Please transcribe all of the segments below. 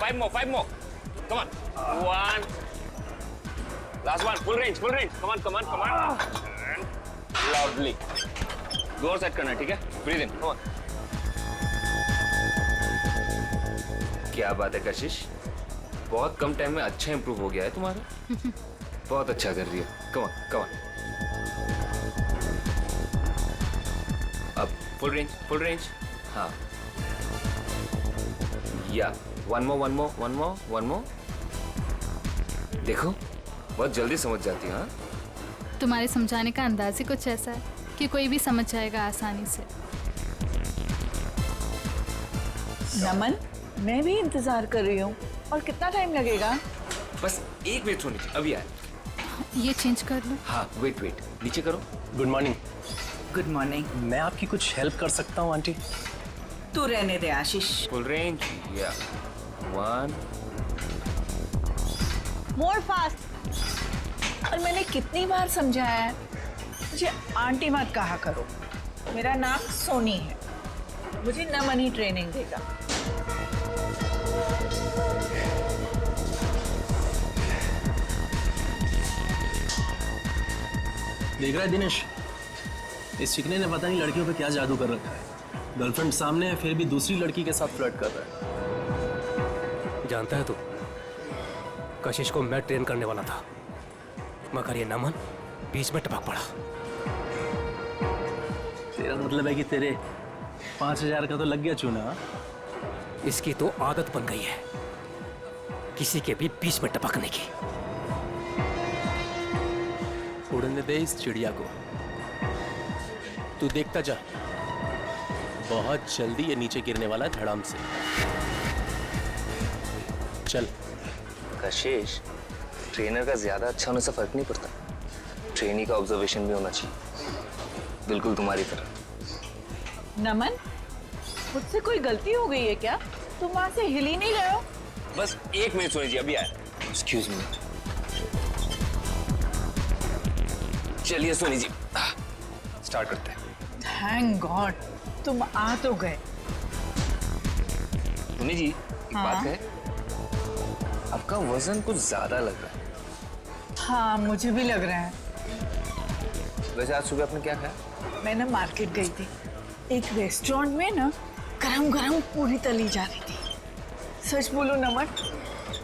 5 more. Come on. 1. Last one. Full range. Come on. And lovely. जोर set करना, ठीक है? Breathe in. Come on. क्या बात है कशिश, बहुत कम टाइम में अच्छा इंप्रूव हो गया है तुम्हारा। बहुत अच्छा कर रही हो। Come on. अब फुल रेंज। हाँ। या one more. देखो बहुत जल्दी समझ जाती है। हाँ, तुम्हारे समझाने का अंदाज ही कुछ ऐसा है कि कोई भी समझ जाएगा आसानी से। नमन, मैं भी इंतजार कर रही हूँ। और कितना टाइम लगेगा? बस 1 मिनट सोनी जी, अभी आए। ये चेंज कर लो। हाँ, वेट नीचे करो। Good morning. Good morning. मैं आपकी कुछ हेल्प कर सकता हूँ आंटी? तू रहने दे आशीष। Full range. या 1. मोर फास्ट। और मैंने कितनी बार समझाया है, मुझे आंटी मत कहा करो। मेरा नाम सोनी है, मुझे नमन ही ट्रेनिंग देगा। देख रहा है दिनेश, इस चिकने ने पता नहीं लड़कियों पे क्या जादू कर रखा है। गर्लफ्रेंड सामने है, फिर भी दूसरी लड़की के साथ फ्लर्ट कर रहा है। जानता है तू, कशिश को मैं ट्रेन करने वाला था, मगर ये नमन बीच में टपक पड़ा। तेरा मतलब है कि तेरे 5000 का तो लग गया चूना। इसकी तो आदत बन गई है किसी के भी बीच में टपकने की। उड़ने दे इस चिड़िया को, तू देखता जा, बहुत जल्दी ये नीचे गिरने वाला है धड़ाम से। चल। कशिश, ट्रेनर का ज्यादा अच्छा होने से फर्क नहीं पड़ता, ट्रेनी का ऑब्जर्वेशन भी होना चाहिए, बिल्कुल तुम्हारी तरह। नमन, मुझसे कोई गलती हो गई है क्या? तुम वहां से हिल ही नहीं रहे हो। बस 1 मिनट सोनी जी, अभी आए। Excuse me. चलिए सोनी जी, स्टार्ट करते हैं। थैंक गॉड, तुम आ तो गए। सोनी जी, एक बात कहे, आपका वजन कुछ ज्यादा लग रहा है। हाँ, मुझे भी लग रहा है। वैसे आज सुबह आपने क्या खाया? मैं ना मार्केट गई थी, एक रेस्टोरेंट में ना गरम गरम पूरी तली जा रही थी। सच बोलो नमन,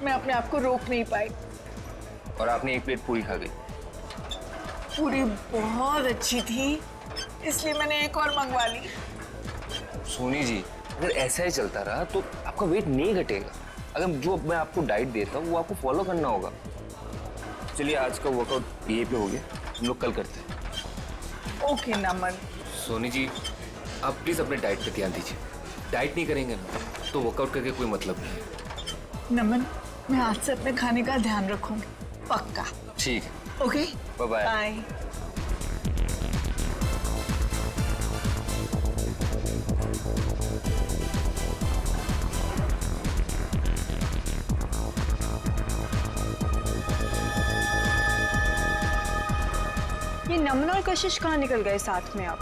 मैं अपने आप को रोक नहीं पाई। और आपने 1 प्लेट पूरी खा गई। पूरी बहुत अच्छी थी, इसलिए मैंने एक और मंगवा ली। सोनी जी, अगर ऐसा ही चलता रहा तो आपका वेट नहीं घटेगा। अगर जो मैं आपको डाइट देता हूँ वो आपको फॉलो करना होगा। चलिए, आज का वर्कआउट यहीं पे हो गया, हम लोग कल करते हैं। ओके नमन। सोनी जी, आप प्लीज अपने डाइट पे ध्यान दीजिए। डाइट नहीं करेंगे ना तो वर्कआउट करके कोई मतलब नहीं है। नमन, मैं आज से अपने खाने का ध्यान रखूंगी, पक्का। ठीक है, ओके, बाय बाय। बाय। ये नमन और कशिश कहाँ निकल गए साथ में? अब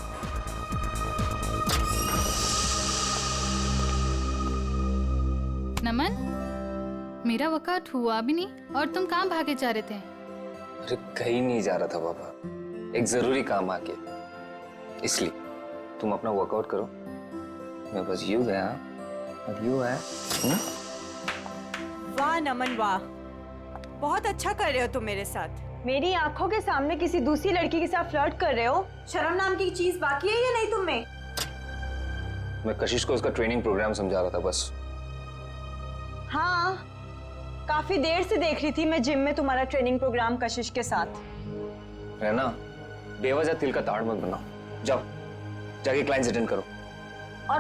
नमन, मेरा वर्कआउट हुआ भी नहीं और तुम कहाँ भागे जा रहे थे? अरे कहीं नहीं जा रहा था बाबा, एक जरूरी काम आ गया, इसलिए तुम अपना वर्कआउट करो, मैं बस यूं गया और यूं आया। वाह नमन वाह, बहुत अच्छा कर रहे हो तुम मेरे साथ। मेरी आंखों के सामने किसी दूसरी लड़की के साथ फ्लर्ट कर रहे हो। शर्म नाम की चीज बाकी है या नहीं तुम में? मैं कशिश को उसका ट्रेनिंग प्रोग्राम समझा रहा था बस। हाँ, काफी देर से देख रही थी मैं जिम में तुम्हारा ट्रेनिंग प्रोग्राम कशिश के साथ। है ना, बेवजह तिल का ताड़ मत बनाओ। जाओ, जाके क्लाइंट्स अटेंड करो। और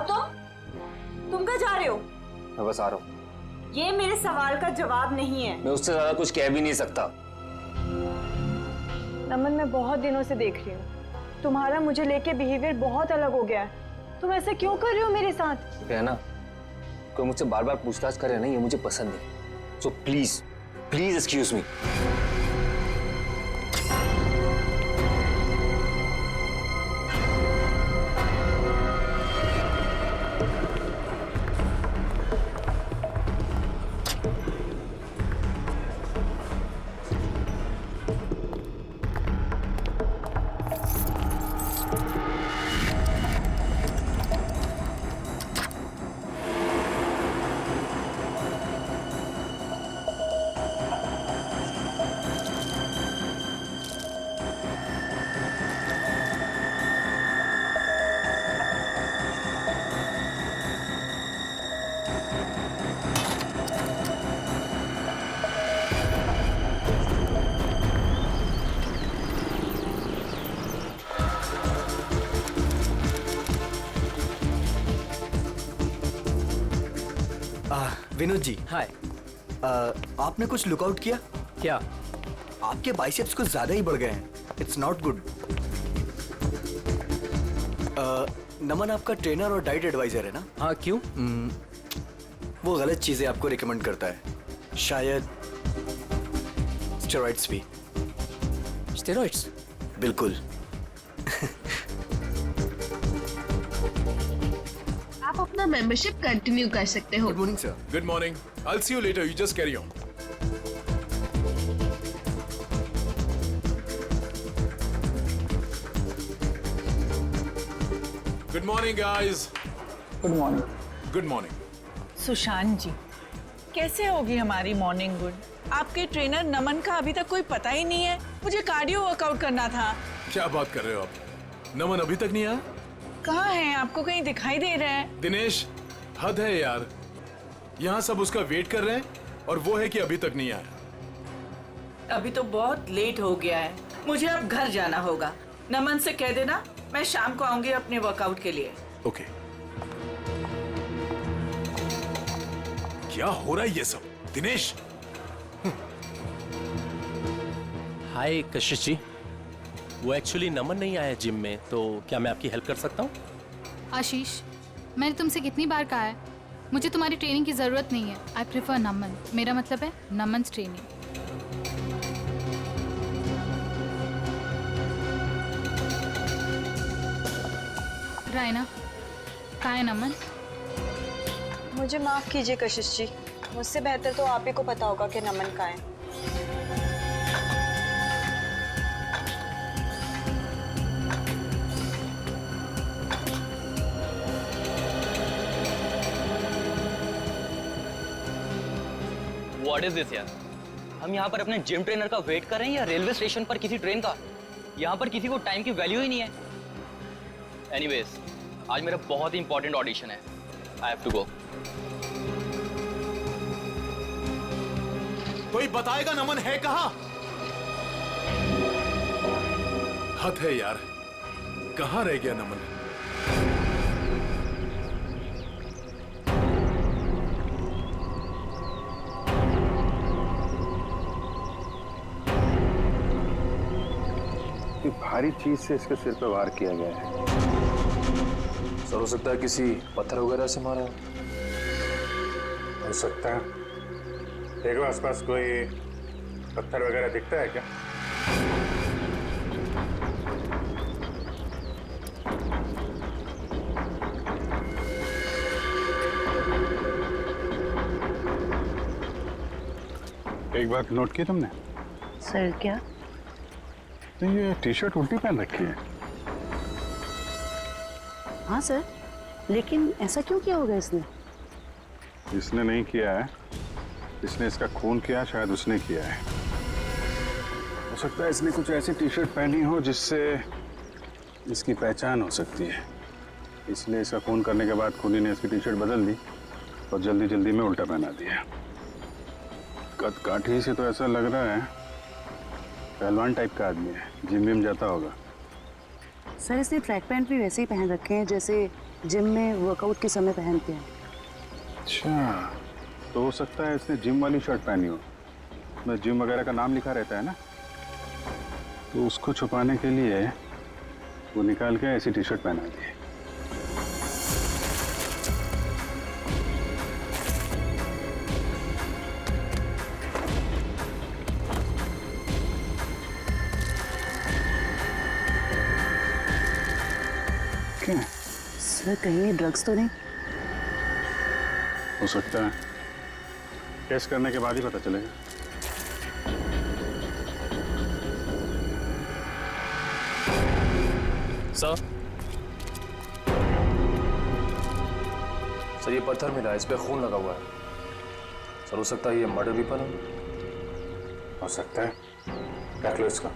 तुम कहाँ जा रहे हो? मैं बस आ रहा हूँ। ये मेरे सवाल का जवाब नहीं है। मैं उससे ज्यादा कुछ कह भी नहीं सकता। नमन, मैं बहुत दिनों से देख रही हूँ, तुम्हारा मुझे लेके बिहेवियर बहुत अलग हो गया है। तुम ऐसा क्यों कर रहे हो मेरे साथ? है ना, कोई मुझसे बार बार पूछताछ करे ना, ये मुझे पसंद नहीं। So please please excuse me. Vinod ji, hi. आपने कुछ लुकआउट किया? क्या? आपके बाइसेप्स कुछ ज्यादा ही बढ़ गए हैं। It's not good. नमन आपका ट्रेनर और डाइट एडवाइजर है ना? हाँ, क्यों? वो गलत चीजें आपको रिकमेंड करता है, शायद स्टेरॉइड्स भी। स्टेरॉइड्स? बिल्कुल। आप अपना मेंबरशिप कंटिन्यू कर सकते हो। Good morning sir. Good morning. I'll see you later. You just carry on. Good morning, guys. Good morning. Good morning. Sushant ji, कैसे होगी हमारी मॉर्निंग गुड? आपके ट्रेनर नमन का अभी तक कोई पता ही नहीं है। मुझे कार्डियो वर्कआउट करना था। क्या बात कर रहे हो आप? नमन अभी तक नहीं आया? कहाँ है? आपको कहीं दिखाई दे रहा है? दिनेश, हद है यार। यहाँ सब उसका वेट कर रहे हैं और वो है कि अभी तक नहीं आया। अभी तो बहुत लेट हो गया है। मुझे अब घर जाना होगा। नमन से कह देना मैं शाम को आऊंगी अपने वर्कआउट के लिए। ओके। क्या हो रहा है ये सब? दिनेश, हाय कशिश जी, वो एक्चुअली नमन नहीं आया जिम में, तो क्या मैं आपकी हेल्प कर सकता हूँ? आशीष, मैंने तुमसे कितनी बार कहा है मुझे तुम्हारी ट्रेनिंग की ज़रूरत नहीं है। आई प्रेफर नमन। मेरा मतलब है नमन्स ट्रेनिंग। रायना, कहाँ है नमन? मुझे माफ कीजिए कशिश जी, मुझसे बेहतर तो आप ही को पता होगा कि नमन कहाँ है। व्हाट इज दिस यार? हम यहाँ पर अपने जिम ट्रेनर का वेट कर रहे हैं या रेलवे स्टेशन पर किसी ट्रेन का? यहाँ पर किसी को टाइम की वैल्यू ही नहीं है। एनीवेज, आज मेरा बहुत ही इंपॉर्टेंट ऑडिशन है। I have to go. कोई बताएगा नमन है कहाँ? हद है यार, कहाँ रह गया नमन? भारी चीज से इसके सिर पे वार किया गया है। सर, हो सकता है किसी पत्थर वगैरह से मारा हो सकता है। देखो आसपास कोई पत्थर वगैरह दिखता है क्या? एक बात नोट की तुमने? सर क्या? तो ये टी शर्ट उल्टी पहन रखी है। हाँ सर, लेकिन ऐसा क्यों किया होगा इसने? इसने नहीं किया है, इसने इसका खून किया, शायद उसने किया है। हो सकता है इसने कुछ ऐसी टी शर्ट पहनी हो जिससे इसकी पहचान हो सकती है, इसलिए इसका खून करने के बाद खूनी ने इसकी टी शर्ट बदल दी और जल्दी जल्दी में उल्टा पहना दिया। कद काठी से तो ऐसा लग रहा है पहलवान टाइप का आदमी है, जिम विम जाता होगा। सर, इसने ट्रैक पैंट भी वैसे ही पहन रखे हैं जैसे जिम में वर्कआउट के समय पहनते हैं। अच्छा, तो हो सकता है इसने जिम वाली शर्ट पहनी हो, उसमें जिम वगैरह का नाम लिखा रहता है ना, तो उसको छुपाने के लिए वो निकाल के ऐसी टी शर्ट पहना दी। क्या? सर, कहीं ड्रग्स तो नहीं? हो सकता है, टेस्ट करने के बाद ही पता चलेगा। सर, ये पत्थर मिला है, इस पे खून लगा हुआ है। सर, हो सकता है ये मर्डर वेपन हो सकता है, रख लो इसको।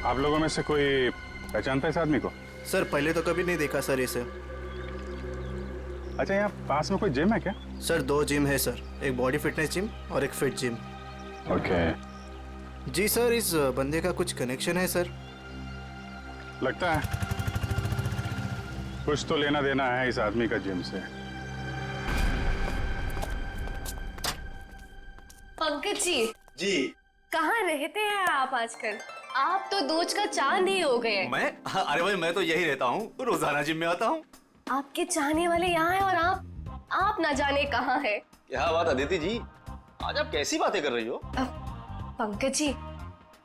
आप लोगों में से कोई पहचानता है इस आदमी को? सर, पहले तो कभी नहीं देखा सर इसे। अच्छा, यहाँ पास में कोई जिम है क्या? सर, 2 जिम है सर, एक बॉडी फिटनेस जिम और एक फिट जिम। ओके, जी सर, इस बंदे का कुछ कनेक्शन है सर। लगता है कुछ तो लेना देना है इस आदमी का जिम से। पंकज जी। जी। कहाँ रहते हैं आप आजकल? आप तो दूज का चांद ही हो गए। मैं? अरे भाई मैं तो यही रहता हूँ, रोजाना जिम में आता हूँ। आपके चाहने वाले यहाँ हैं और आप ना जाने कहाँ है। क्या बात अदिति जी, आज आप कैसी बातें कर रही हो? पंकज जी,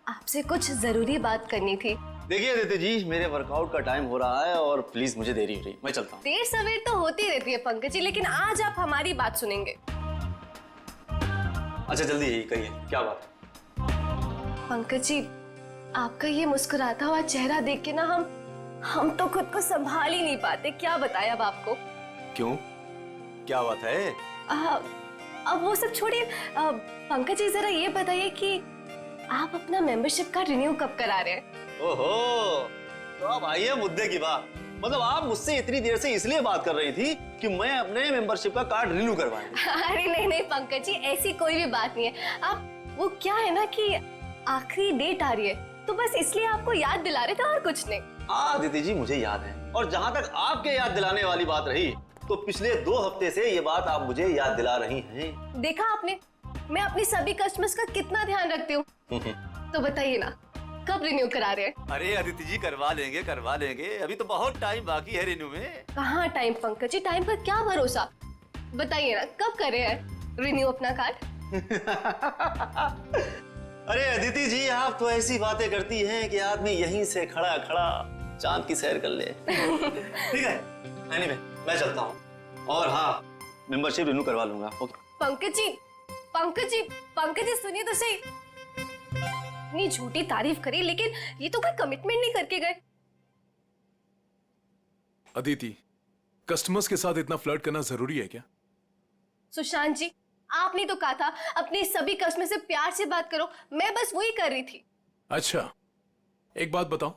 आपसे कुछ जरूरी बात करनी थी। देखिए अदिति जी, मेरे वर्कआउट का टाइम हो रहा है और प्लीज मुझे देरी हो रही, मैं चलता हूँ। देर सवेर तो होती रहती है पंकज जी, लेकिन आज आप हमारी बात सुनेंगे। अच्छा जल्दी यही कहिए, क्या बात है? पंकज जी, आपका ये मुस्कुराता हुआ चेहरा देख के ना हम तो खुद को संभाल ही नहीं पाते। क्या बताएं अब आपको। क्यों, क्या बात है? अब वो सब छोड़िए, पंकज जी जरा ये बताइए कि आप अपना मेंबरशिप कार्ड रिन्यू कब करा रहे हैं? ओहो, तो अब आई है मुद्दे की बात। मतलब आप मुझसे इतनी देर से इसलिए बात कर रही थी कि मैं अपने मेंबरशिप का कार्ड रिन्यू करवाऊंगी। अरे नहीं पंकज जी, ऐसी कोई भी बात नहीं है। आप वो क्या है ना कि आखिरी डेट आ रही है, तो बस इसलिए आपको याद दिला रहे थे और कुछ नहीं। दीदी जी मुझे याद है, और जहाँ तक आपके याद दिलाने वाली बात रही, तो पिछले 2 हफ्ते से ये बात आप मुझे याद दिला रही हैं। देखा आपने, मैं अपनी सभी कस्टमर्स का कितना ध्यान रखती हूँ। तो बताइए ना, कब रिन्यू करा रहे हैं? अरे अदिति जी करवा लेंगे, अभी तो बहुत टाइम बाकी है रिन्यू में। कहाँ टाइम पंकज जी, टाइम पर क्या भरोसा। बताइए ना, कब कर रहे हैं रिन्यू अपना कार्ड? अरे अदिति जी, आप तो ऐसी बातें करती हैं कि आदमी यहीं से खड़ा खड़ा चांद की सैर कर ले। ठीक है, एनीवे मैं चलता हूँ, और हाँ मेंबरशिप रिन्यू करवा लूंगा। ओके। पंकज जी सुनिए तो सही। इतनी झूठी तारीफ करी, लेकिन ये तो कोई कमिटमेंट नहीं करके गए। अदिति, कस्टमर्स के साथ इतना फ्लर्ट करना जरूरी है क्या? सुशांत जी, आपने तो कहा था अपने सभी कस्टमर से प्यार से बात करो, मैं बस वही कर रही थी। अच्छा, एक बात बताओ,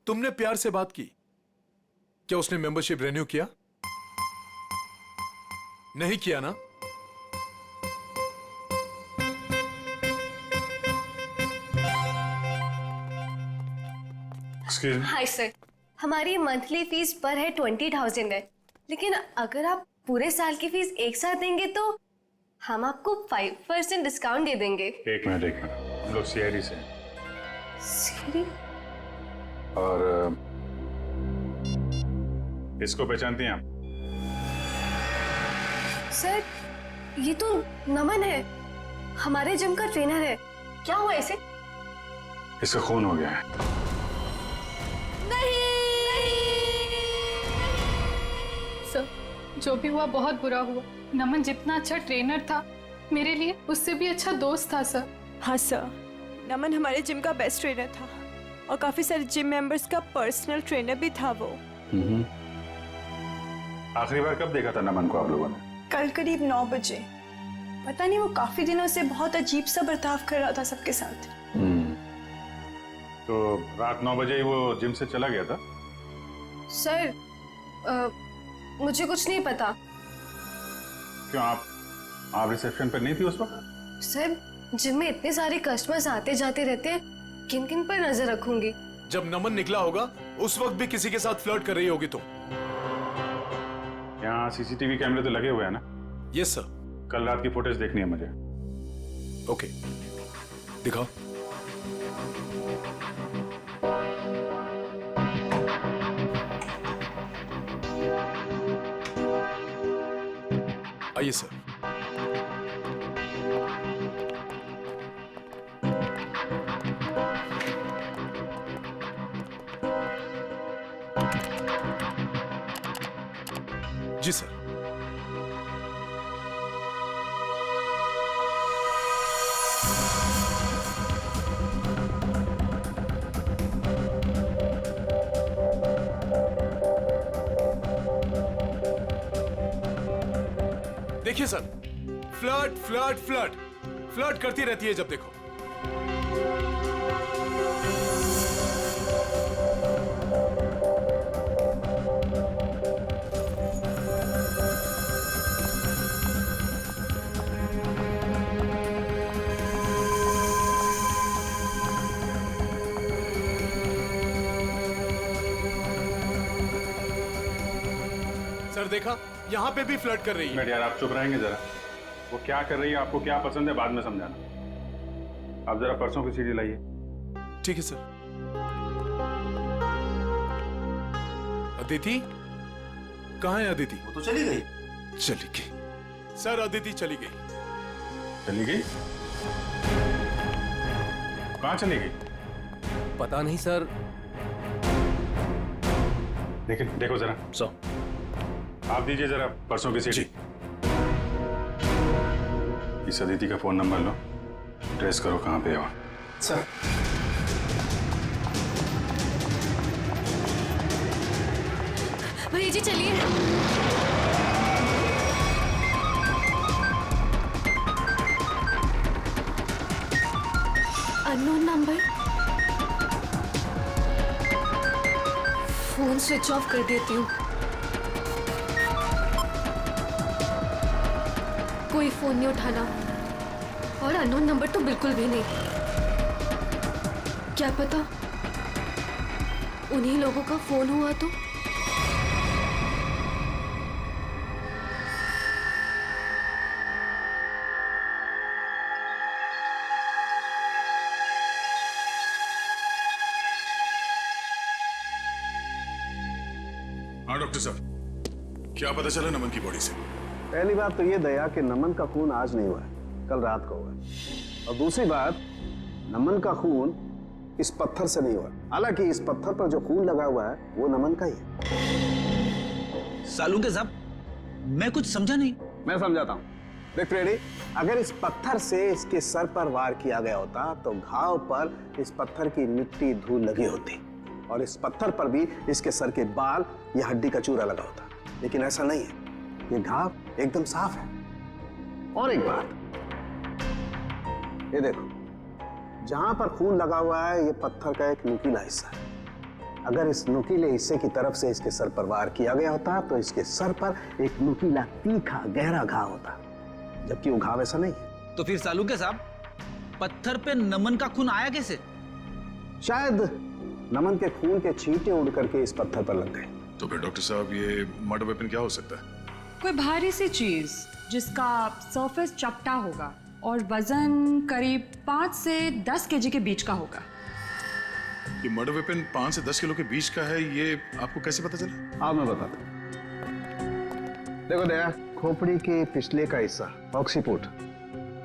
तुमने प्यार से बात की, क्या उसने मेंबरशिप रिन्यू किया? नहीं किया ना? हाय सर, हमारी मंथली फीस पर है 20,000 है, लेकिन अगर आप पूरे साल की फीस एक साथ देंगे तो हम आपको 5% डिस्काउंट दे देंगे। एक मिनट, हम लोग सीआईडी से हैं। सीआईडी? और इसको पहचानती हैं आप? सर, ये तो नमन है, हमारे जिम का ट्रेनर है। क्या हुआ इसे? इसका खून हो गया है। सर, जो भी हुआ बहुत बुरा हुआ। नमन जितना अच्छा ट्रेनर था, मेरे लिए उससे भी अच्छा दोस्त था सर। हाँ सर, नमन हमारे जिम का बेस्ट ट्रेनर था और काफी सारे जिम मेंबर्स का पर्सनल ट्रेनर भी था वो। आखिरी बार कब देखा था नमन को आप लोगों ने? कल करीब 9 बजे। पता नहीं, वो काफी दिनों से बहुत अजीब सा बर्ताव कर रहा था सबके साथ। तो रात 9 बजे ही वो जिम से चला गया था? सर, मुझे कुछ नहीं पता। क्यों, आप रिसेप्शन पर नहीं थी उस वक्त? सर, जिम में इतने सारे कस्टमर्स आते जाते रहते हैं, किन किन पर नजर रखूंगी। जब नमन निकला होगा उस वक्त भी किसी के साथ फ्लर्ट कर रही होगी तुम। यहाँ सीसीटीवी कैमरे तो लगे हुए हैं ना? Yes sir. कल रात की फुटेज देखनी है मुझे। ओके, दिखाओ। आइए सर। जी सर। देखिए sir, flirt flirt flirt flirt करती रहती है जब देखो। सर देखा, यहाँ पे भी फ्लर्ट कर रही है। यार आप चुप रहेंगे जरा। वो क्या कर रही है, आपको क्या पसंद है, बाद में समझाना। आप जरा परसों की सीडी लाइए। ठीक है सर। अदिति कहाँ है? अदिति वो तो चली गई। चली गई सर, अदिति चली गई। चली गई? कहाँ चली गई? पता नहीं सर। लेकिन देखो जरा। आप दीजिए जरा परसों की सीडी। इस अदिति का फोन नंबर लो, ट्रेस करो कहाँ पे है वो। सर भैया जी चलिए। Unknown number. Phone switch off कर देती हूँ। कोई फोन नहीं उठाना और अननोन नंबर तो बिल्कुल भी नहीं। क्या पता उन्हीं लोगों का फोन हुआ तो। हाँ डॉक्टर साहब, क्या पता चला नमन की बॉडी से? पहली बात तो ये दया कि नमन का खून आज नहीं हुआ है, कल रात को हुआ है। और दूसरी बात, नमन का खून इस पत्थर से नहीं हुआ। हालांकि इस पत्थर पर जो खून लगा हुआ है वो नमन का ही है। सालू साहब, मैं कुछ समझा नहीं। मैं समझाता हूँ। देख फ्रेडी, अगर इस पत्थर से इसके सर पर वार किया गया होता तो घाव पर इस पत्थर की मिट्टी धूल लगी होती और इस पत्थर पर भी इसके सर के बाल या हड्डी का चूरा लगा होता। लेकिन ऐसा नहीं है, ये घाव एकदम साफ है। और एक बात, ये देखो, जहां पर खून लगा हुआ है ये पत्थर का एक नुकीला हिस्सा है। अगर इस नुकीले हिस्से की तरफ से इसके सर पर वार किया गया होता तो इसके सर पर एक नुकीला तीखा गहरा घाव होता, जबकि वो घाव ऐसा नहीं है। तो फिर सालू साहब, पत्थर पे नमन का खून आया कैसे? शायद नमन के खून के छींटे उड़ करके इस पत्थर पर लग गए। तो फिर डॉक्टर साहब ये मर्डर वेपन क्या हो सकता है? कोई भारी सी चीज जिसका सरफेस चपटा होगा और वजन करीब 5 से 10 केजी के बीच का होगा। ये मर्डर वेपन 5 से 10 किलो के बीच का है, ये आपको कैसे पता चला? हाँ मैं बताता हूँ। देखो दया, खोपड़ी के पिछले का हिस्सा ऑक्सीपुट,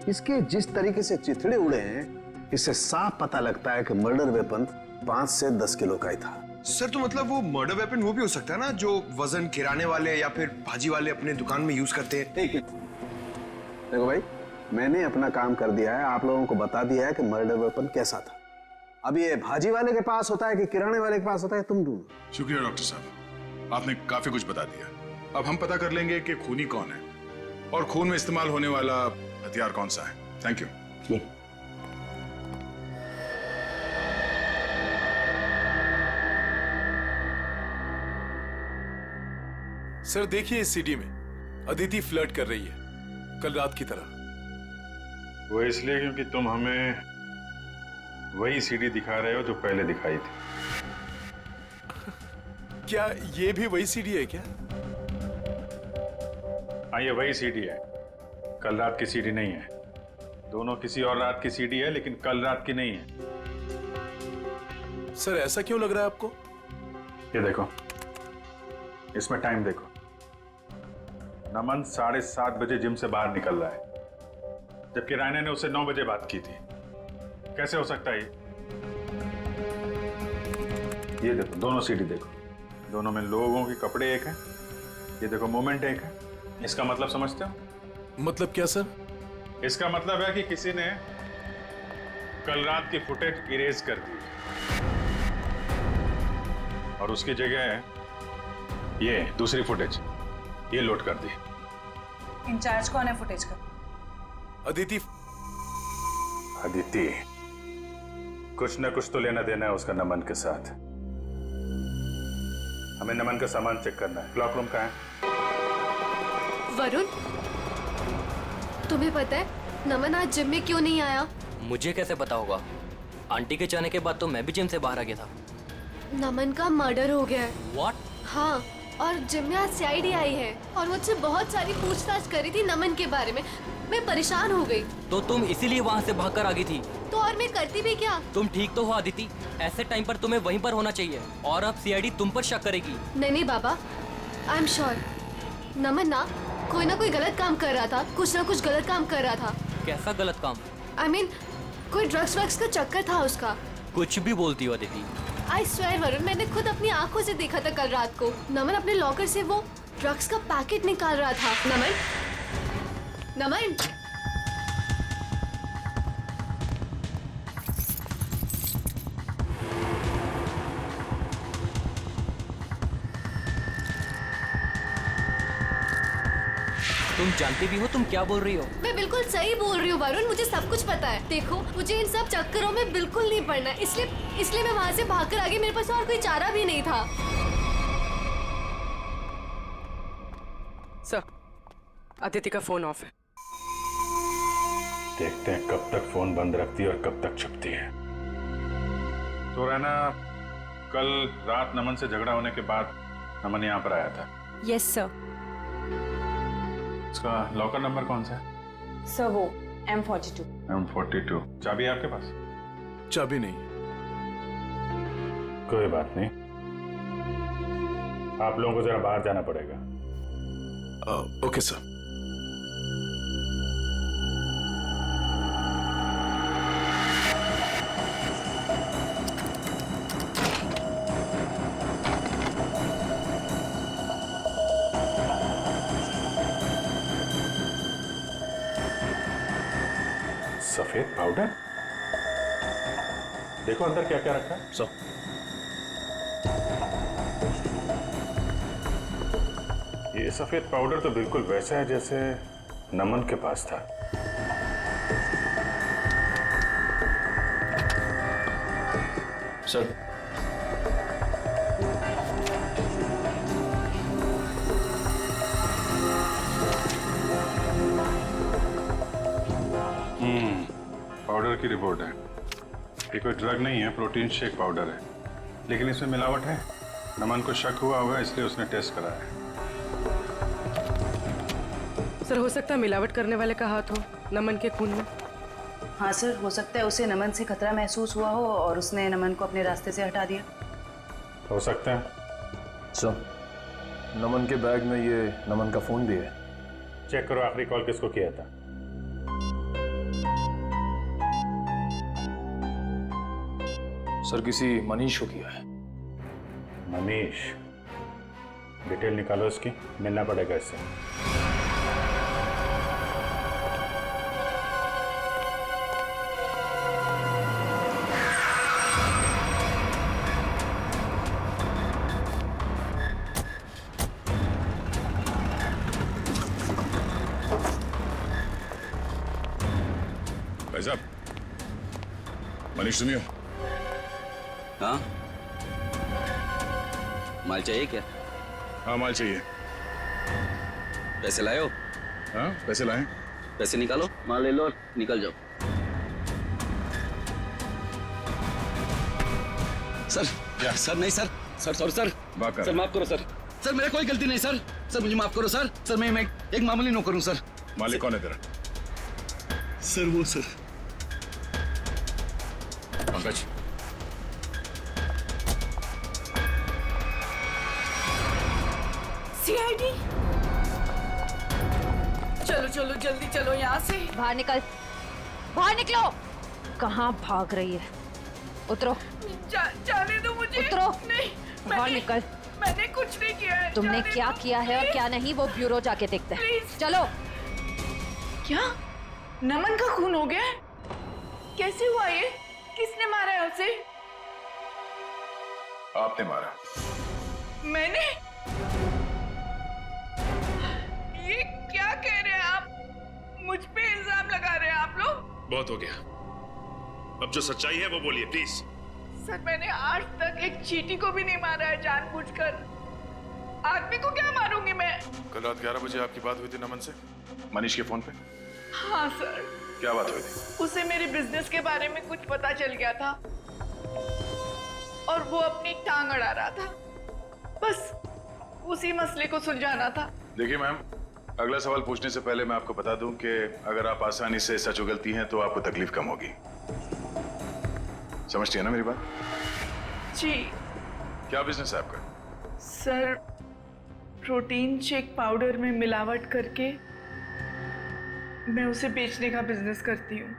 इसके जिस तरीके से चिथड़े उड़े हैं, इससे साफ पता लगता है कि मर्डर वेपन 5 से 10 किलो का ही था। सर तो मतलब वो मर्डर वेपन वो भी हो सकता है ना, जो वजन किराने वाले या फिर भाजी वाले अपने दुकान में यूज करते हैं। ठीक है, देखो भाई, मैंने अपना काम कर दिया है, आप लोगों को बता दिया है कि मर्डर वेपन कैसा था। अब ये भाजी वाले के पास होता है कि किराने वाले के पास होता है, तुम ढूंढो। शुक्रिया डॉक्टर साहब, आपने काफी कुछ बता दिया। अब हम पता कर लेंगे कि खूनी कौन है और खून में इस्तेमाल होने वाला हथियार कौन सा है। Thank you. सर देखिए, इस सीडी में अदिति फ्लर्ट कर रही है कल रात की तरह। वो इसलिए क्योंकि तुम हमें वही सीडी दिखा रहे हो जो पहले दिखाई थी। क्या ये भी वही सीडी है क्या? हाँ ये वही सीडी है, कल रात की सीडी नहीं है। दोनों किसी और रात की सीडी है, लेकिन कल रात की नहीं है। सर ऐसा क्यों लग रहा है आपको? ये देखो, इसमें टाइम देखो। नमन 7:30 बजे जिम से बाहर निकल रहा है, जबकि रायना ने उससे 9 बजे बात की थी। कैसे हो सकता है ये देखो, दोनों सीडी देखो, दोनों में लोगों के कपड़े एक हैं। ये देखो, मोमेंट एक है। इसका मतलब समझते हो? मतलब क्या सर? इसका मतलब है कि किसी ने कल रात की फुटेज इरेज कर दी और उसकी जगह ये दूसरी फुटेज ये लोड कर दी। इंचार्ज कौन है फुटेज का? अदिति। अदिति, कुछ न कुछ तो लेना देना है उसका नमन के साथ। हमें नमन का सामान चेक करना है। क्लॉक रूम कहाँ है? वरुण, तुम्हें पता है नमन आज जिम में क्यों नहीं आया? मुझे कैसे पता होगा? आंटी के जाने के बाद तो मैं भी जिम से बाहर आ गया था। नमन का मर्डर हो गया है। What? हाँ, और जिम में आज सीआईडी आई है और मुझसे बहुत सारी पूछताछ करी थी नमन के बारे में। मैं परेशान हो गई। तो तुम इसीलिए वहाँ से भागकर आ गई थी? तो और मैं करती भी क्या? तुम ठीक तो हो आदिति, ऐसे टाइम पर तुम्हें वहीं पर होना चाहिए और अब सीआईडी तुम पर शक करेगी। नहीं बाबा, आई एम श्योर नमन ना कोई गलत काम कर रहा था, कुछ ना कुछ गलत काम कर रहा था। कैसा गलत काम? आई मीन कोई ड्रग्स वग्स का चक्कर था उसका। कुछ भी बोलती हो अदिति। आई स्वेयर वरुण, मैंने खुद अपनी आंखों से देखा था कल रात को। नमन अपने लॉकर से वो ड्रग्स का पैकेट निकाल रहा था। नमन तुम जानती भी हो तुम क्या बोल रही हो? मैं बिल्कुल सही बोल रही हूँ वरुण, मुझे सब कुछ पता है। देखो मुझे इन सब चक्करों में बिल्कुल नहीं पड़ना, इसलिए मैं वहाँ से भागकर आ गई। मेरे पास और कोई चारा भी नहीं था। सर, अदिति का फोन ऑफ है। देखते हैं कब तक फोन बंद रखती है और कब तक छुपती है। तो रहना, कल रात नमन से झगड़ा होने के बाद नमन यहाँ पर आया था। Yes sir. उसका लॉकर नंबर कौन सा है? सर वो M42। M42। चाबी है आपके पास? चाबी नहीं। कोई बात नहीं, आप लोगों को जरा बाहर जाना पड़ेगा। Okay sir. सफेद पाउडर? देखो अंदर क्या क्या रखा है। सर, ये सफेद पाउडर तो बिल्कुल वैसा है जैसे नमन के पास था। सर, पाउडर की रिपोर्ट है। ये कोई ड्रग नहीं है, प्रोटीन शेक पाउडर है, लेकिन इसमें मिलावट है। नमन को शक हुआ होगा इसलिए उसने टेस्ट कराया। सर, हो सकता है मिलावट करने वाले का हाथ हो नमन के खून में। हाँ सर, हो सकता है उसे नमन से खतरा महसूस हुआ हो और उसने नमन को अपने रास्ते से हटा दिया। हो सकता है। सर, नमन के बैग में ये नमन का फोन भी है। चेक करो आखिरी कॉल किसको किया था। सर, किसी मनीष को किया है। मनीष? डिटेल निकालो इसकी, मिलना पड़ेगा इससे। भाई साहब, मनीष सुनियो। हाँ, माल चाहिए क्या? हाँ, माल चाहिए। पैसे लाए हो? हाँ, पैसे लाए। पैसे निकालो, माल ले लो और निकल जाओ। सर, सर नहीं सर, सॉरी सर, सर माफ करो सर, सर मेरा कोई गलती नहीं सर, सर मुझे माफ करो सर, सर मैं एक मामूली नौकर हूँ सर। मालिक कौन है तेरा? सर वो सर पंकज। सीआईडी, चलो चलो जल्दी चलो यहाँ से। बाहर निकल, बाहर निकलो। कहाँ भाग रही है? उतरो। जाने दो मुझे। उतरो। नहीं, बाहर निकल। मैंने कुछ नहीं किया है। तुमने क्या किया है और क्या नहीं वो ब्यूरो जाके देखते हैं। चलो। क्या नमन का खून हो गया है? कैसे हुआ ये? किसने मारा है उसे? आपने मारा। मैंने? ये क्या कह रहे हैं आप? मुझ पे इल्जाम लगा रहे हैं आप लोग? बहुत हो गया, अब जो सच्चाई है वो बोलिए प्लीज। सर, मैंने आज तक एक चींटी को भी नहीं मारा है जानबूझकर। आदमी को क्या मारूंगी मैं? कल रात 11 बजे आपकी बात हुई थी नमन से, मनीष के फोन पे। हाँ सर। क्या बात हुई थी? उसे मेरे बिजनेस के बारे में कुछ पता चल गया था और वो अपनी टांग अड़ा रहा था। बस उसी मसले को सुलझाना था। देखिए मैम, अगला सवाल पूछने से पहले मैं आपको बता दूं कि अगर आप आसानी से सच उगलती हैं तो आपको तकलीफ कम होगी। समझती है ना मेरी बात? जी क्या बिजनेस है आपका? सर, प्रोटीन शेक पाउडर में मिलावट करके मैं उसे बेचने का बिजनेस करती हूँ।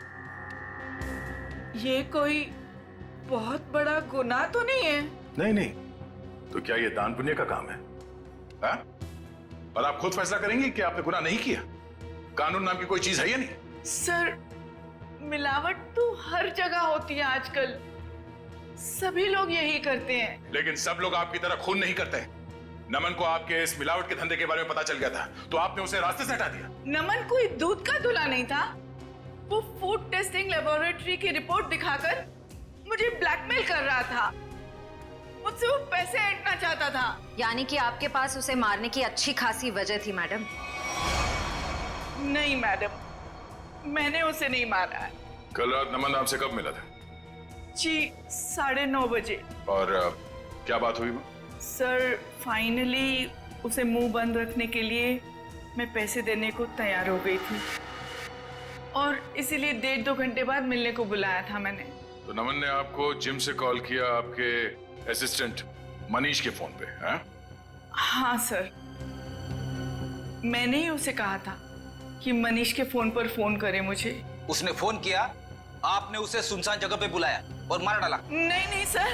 ये कोई बहुत बड़ा गुनाह तो नहीं है? नहीं नहीं, तो क्या ये दान पुण्य का काम है? हा? और आप खुद फैसला करेंगे कि आपने गुनाह नहीं किया? कानून नाम की कोई चीज है या नहीं? सर, मिलावट तो हर जगह होती है आजकल, सभी लोग यही करते हैं। लेकिन सब लोग आपकी तरह खून नहीं करते। नमन को आपके इस मिलावट के धंधे के बारे में पता चल गया था, तो आपने उसे रास्ते से हटा दिया। नमन कोई दूध का दूल्हा नहीं था। वो फूड टेस्टिंग लेबोरेटरी की रिपोर्ट दिखाकर मुझे ब्लैकमेल कर रहा था। मुझसे वो पैसे ऐंठना चाहता था। यानी कि आपके पास उसे मारने की अच्छी खासी वजह थी मैडम? नहीं मैडम, मैंने उसे नहीं मारा है। कल रात नमन आपसे कब मिला था? जी 9:30 बजे। और क्या बात हुई? सर, फाइनली उसे मुंह बंद रखने के लिए मैं पैसे देने को तैयार हो गई थी और इसीलिए 1.5-2 घंटे बाद मिलने को बुलाया था मैंने। तो नमन ने आपको जिम से कॉल किया आपके असिस्टेंट मनीष के फोन पे? हैं? हाँ सर, मैंने ही उसे कहा था कि मनीष के फोन पर फोन करे मुझे। उसने फोन किया, आपने उसे सुनसान जगह पे बुलाया और मार डाला? नहीं नहीं सर,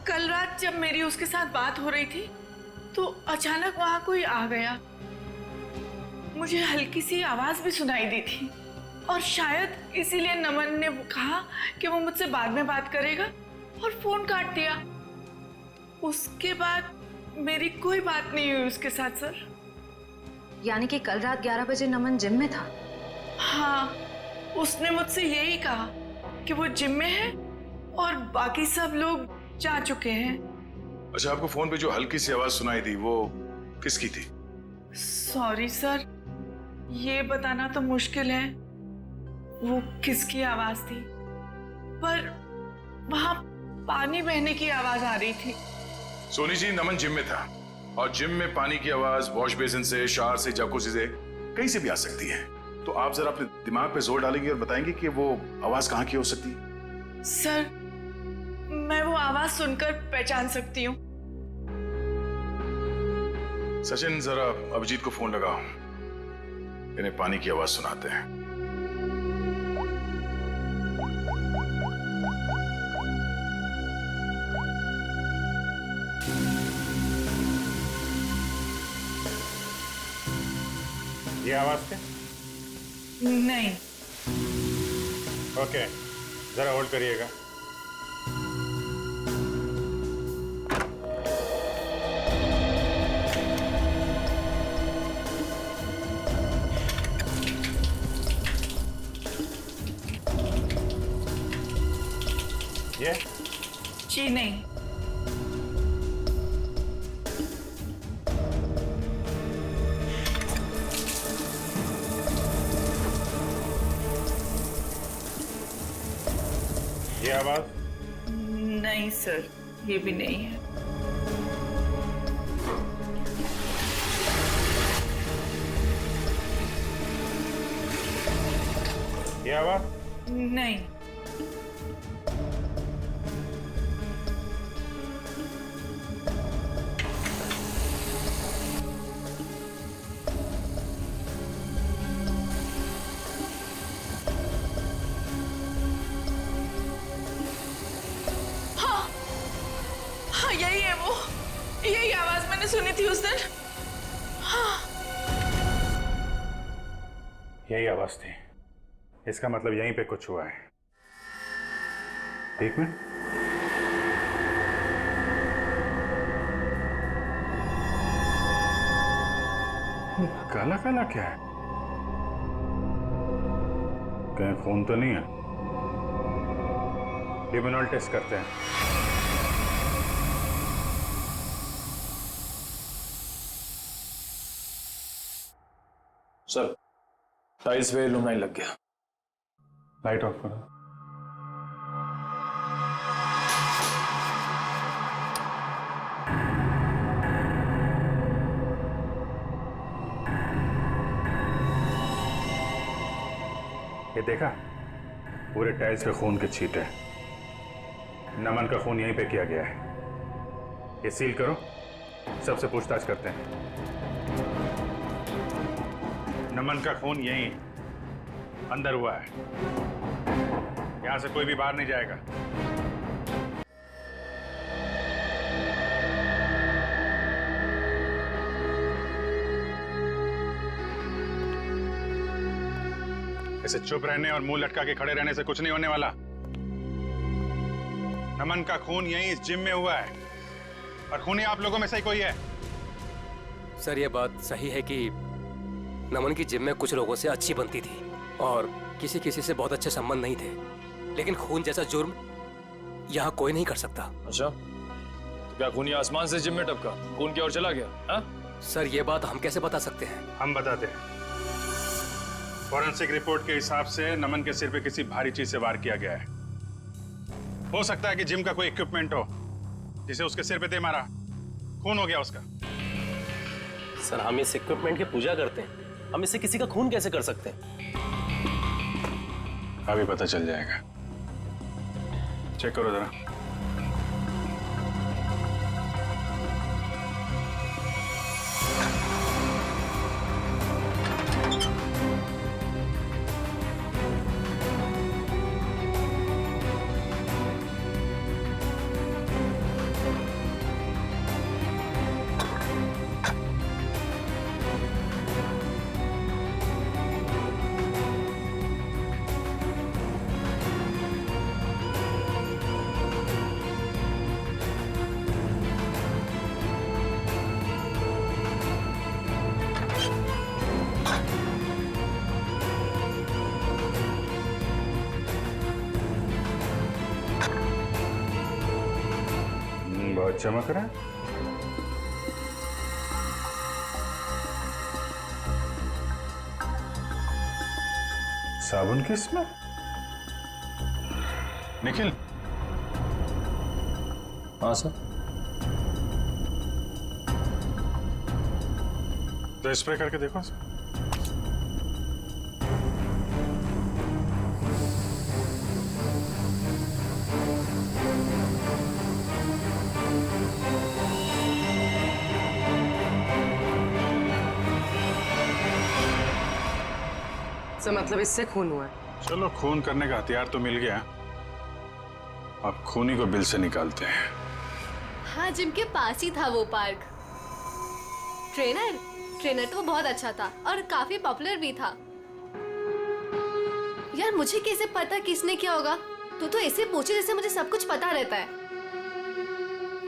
कल रात जब मेरी उसके साथ बात हो रही थी तो अचानक वहां कोई आ गया। मुझे हल्की सी आवाज भी सुनाई दी थी और शायद इसीलिए नमन ने कहा कि वो मुझसे बाद में बात करेगा और फोन काट दिया। उसके बाद मेरी कोई बात नहीं हुई उसके साथ सर। यानी कि कल रात 11 बजे नमन जिम में था? हाँ, उसने मुझसे यही कहा कि वो जिम में है और बाकी सब लोग जा चुके हैं। अच्छा, आपको फोन पे जो हल्की सी आवाज सुनाई दी वो किसकी थी? सॉरी सर, ये बताना तो मुश्किल है वो किसकी आवाज थी, पर वहां पानी बहने की आवाज आ रही थी। सोनी जी, नमन जिम में था और जिम में पानी की आवाज वॉश बेसिन से, शावर से, जकूज़ी से कहीं से भी आ सकती है। तो आप जरा अपने दिमाग पे जोर डालेंगे और बताएंगे कि वो आवाज कहाँ की हो सकती है? सर, मैं वो आवाज सुनकर पहचान सकती हूँ। सचिन, जरा अभिजीत को फोन लगाओ, इन्हें पानी की आवाज सुनाते हैं। ये आवाज थे? नहीं। ओके, जरा होल्ड करिएगा। ये? जी नहीं। ये आवाज? नहीं सर, ये भी नहीं है। ये आवाज? नहीं। यही है वो, यही आवाज मैंने सुनी थी उस दिन। हाँ। यही आवाज थी, इसका मतलब यहीं पे कुछ हुआ है। एक मिनट, काला काला क्या है? कहीं खून तो नहीं है? लिमिनॉल टेस्ट करते हैं। सर, टाइल्स पे लुमाइन लग गया। लाइट ऑफ करो। ये देखा, पूरे टाइल्स पे खून के छींटे। नमन का खून यहीं पे किया गया है। ये सील करो, सबसे पूछताछ करते हैं। नमन का खून यहीं अंदर हुआ है, यहां से कोई भी बाहर नहीं जाएगा। ऐसे चुप रहने और मुंह लटका के खड़े रहने से कुछ नहीं होने वाला। नमन का खून यहीं इस जिम में हुआ है और खूनी आप लोगों में से ही कोई है। सर ये बात सही है कि नमन की जिम में कुछ लोगों से अच्छी बनती थी और किसी किसी से बहुत अच्छे संबंध नहीं थे, लेकिन खून जैसा जुर्म यहाँ कोई नहीं कर सकता। अच्छा, तो क्या खूनी आसमान से जिम में टपका, खून की ओर चला गया? हा? सर ये बात हम कैसे बता सकते हैं? हम बताते हैं। फॉरेंसिक रिपोर्ट के हिसाब से नमन के सिर पे किसी भारी चीज से वार किया गया है। हो सकता है कि जिम का कोई इक्विपमेंट हो जिसे उसके सिर पे दे मारा, खून हो गया उसका। सर हम इस इक्विपमेंट की पूजा करते हैं, हम इससे किसी का खून कैसे कर सकते हैं? अभी पता चल जाएगा। चेक करो जरा। बहुत चमक रहा है। साबुन किस में? निखिल। हाँ सर। तो स्प्रे करके देखो। सर मतलब इससे खून हुआ है? चलो खून करने का हथियार तो मिल गया, अब खूनी को बिल से निकालते हैं। हाँ जिम के पास ही था वो पार्क। ट्रेनर तो बहुत अच्छा था और काफी पॉपुलर भी था। यार मुझे कैसे पता किसने क्या होगा? तू तो ऐसे पूछे जैसे मुझे सब कुछ पता रहता है।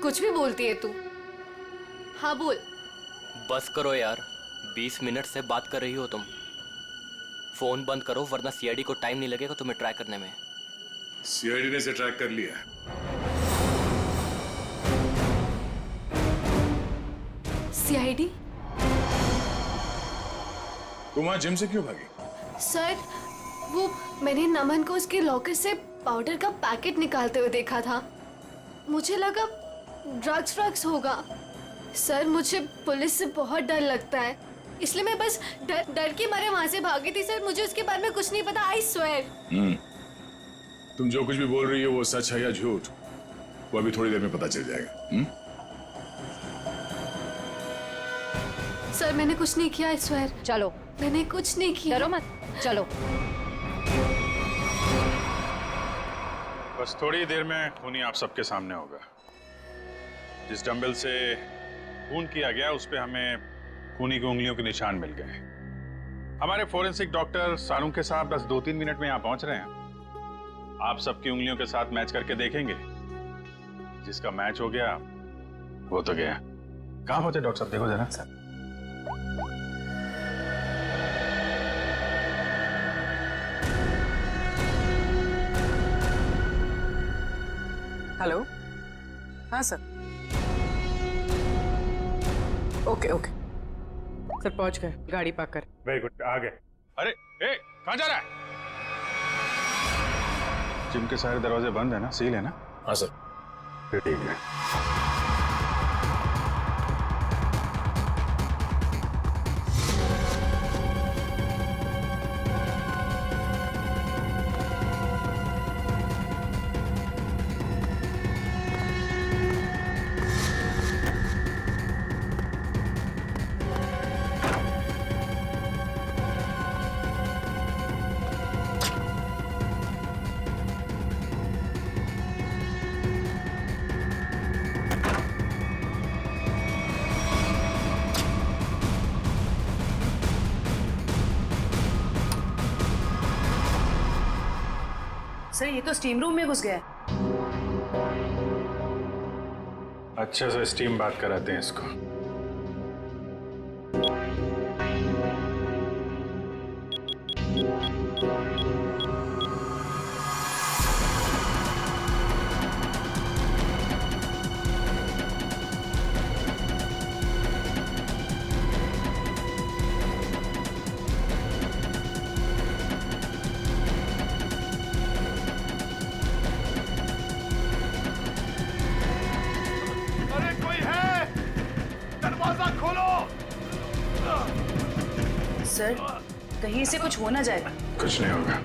कुछ भी बोलती है तू। हाँ बोल। बस करो यार, 20 मिनट से बात कर रही हो तुम। फोन बंद करो वरना सीआईडी को टाइम नहीं लगेगा तुम्हें ट्रैक करने में। सीआईडी ने इसे ट्रैक कर लिया। सीआईडी? तुम वहां जिम से क्यों भागी? सर वो मैंने नमन को उसके लॉकर से पाउडर का पैकेट निकालते हुए देखा था। मुझे लगा ड्रग्स होगा। सर मुझे पुलिस से बहुत डर लगता है, इसलिए मैं बस डर के मारे वहां से भागी थी। सर मुझे उसके बारे में कुछ नहीं पता, आई स्वेयर। तुम जो कुछ भी बोल रही हो वो सच है या झूठ, वो अभी थोड़ी देर में पता चल जाएगा। सर मैंने कुछ नहीं किया, आई स्वेयर। चलो। मैंने कुछ नहीं किया। डरो मत, चलो। बस थोड़ी देर में खूनी आप सबके सामने होगा। जिस डंबल से खून किया गया उस पे हमें खूनी की उंगलियों के निशान मिल गए। हमारे फोरेंसिक डॉक्टर सारुंग के साथ बस 2-3 मिनट में यहाँ पहुंच रहे हैं। आप सबकी उंगलियों के साथ मैच करके देखेंगे, जिसका मैच हो गया वो तो गया। कहाँ पहुंचे डॉक्टर साहब, देखो जरा। हेलो। हाँ सर। ओके सर पहुंच गए, गाड़ी पार्क कर। वेरी गुड, आ गए। अरे कहाँ जा रहा है? जिम के सारे दरवाजे बंद है ना, सील है ना? हाँ सर। फिर ठीक है। सर ये तो स्टीम रूम में घुस गया है। अच्छे से स्टीम बात कराते हैं इसको। अरे कोई है? दरवाजा खोलो। सर कहीं इसे कुछ हो ना जाए। कुछ नहीं होगा।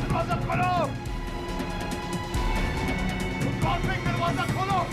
दरवाजा खोलो। कॉन्फ्लिक्ट दरवाजा खोलो।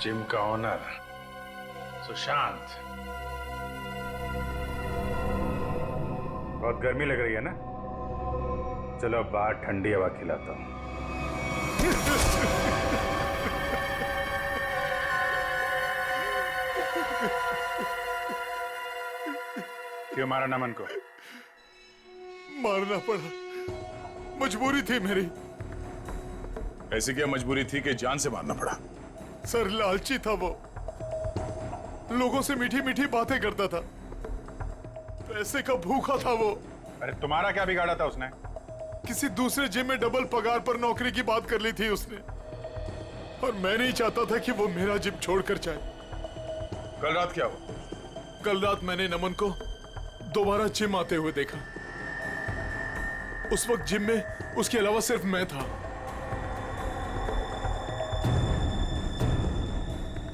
जिम का ओनर सुशांत। बहुत गर्मी लग रही है ना? चलो अब बाहर ठंडी हवा खिलाता हूं। क्यों मारा नमन को? मारना पड़ा, मजबूरी थी मेरी। ऐसी क्या मजबूरी थी कि जान से मारना पड़ा? सर लालची था वो, लोगों से मीठी मीठी बातें करता था, पैसे का भूखा था वो। अरे तुम्हारा क्या बिगाड़ा था उसने? किसी दूसरे जिम में डबल पगार पर नौकरी की बात कर ली थी उसने, और मैं नहीं चाहता था कि वो मेरा जिम छोड़कर जाए। कल रात क्या हुआ? कल रात मैंने नमन को दोबारा जिम आते हुए देखा। उस वक्त जिम में उसके अलावा सिर्फ मैं था।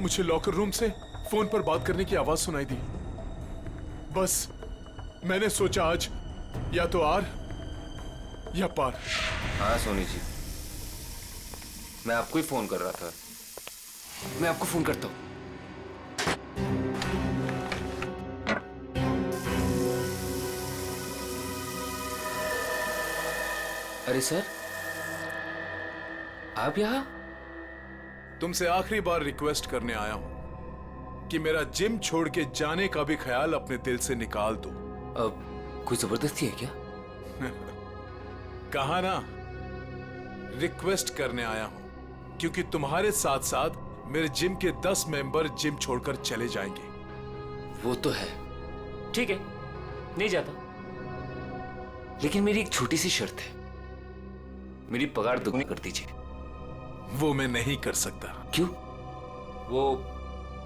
मुझे लॉकर रूम से फोन पर बात करने की आवाज सुनाई दी। बस मैंने सोचा आज या तो आर या पार। हाँ सोनी जी, मैं आपको ही फोन कर रहा था। मैं आपको फोन करता हूँ। अरे सर, आप यहाँ? तुमसे आखिरी बार रिक्वेस्ट करने आया हूं कि मेरा जिम छोड़ के जाने का भी ख्याल अपने दिल से निकाल दो। अब कोई जबरदस्ती है क्या? कहा ना, रिक्वेस्ट करने आया हूं क्योंकि तुम्हारे साथ साथ मेरे जिम के 10 मेंबर जिम छोड़कर चले जाएंगे। वो तो है, ठीक है, नहीं जाता, लेकिन मेरी एक छोटी सी शर्त है। मेरी पगार दुगनी कर दीजिए। वो मैं नहीं कर सकता। क्यों? वो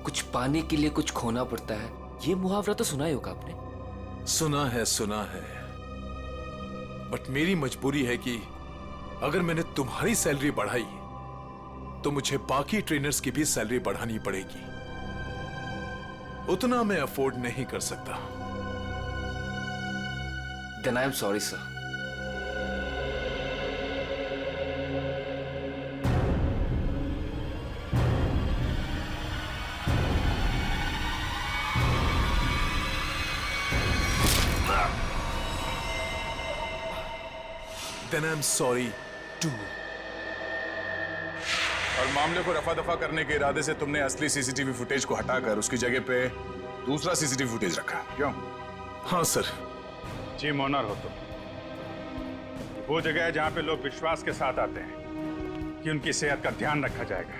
कुछ पाने के लिए कुछ खोना पड़ता है, ये मुहावरा तो सुना ही होगा आपने। सुना है, सुना है, बट मेरी मजबूरी है कि अगर मैंने तुम्हारी सैलरी बढ़ाई तो मुझे बाकी ट्रेनर्स की भी सैलरी बढ़ानी पड़ेगी। उतना मैं अफोर्ड नहीं कर सकता। Then I am sorry, sir. Then I'm sorry too. और मामले को रफा दफा करने के इरादे से तुमने असली सीसीटीवी फुटेज को हटाकर उसकी जगह पे दूसरा सीसीटीवी फुटेज रखा, क्यों? हाँ सर। जिम ओनर हो तुम। वो जगह है जहां पे लोग विश्वास के साथ आते हैं कि उनकी सेहत का ध्यान रखा जाएगा।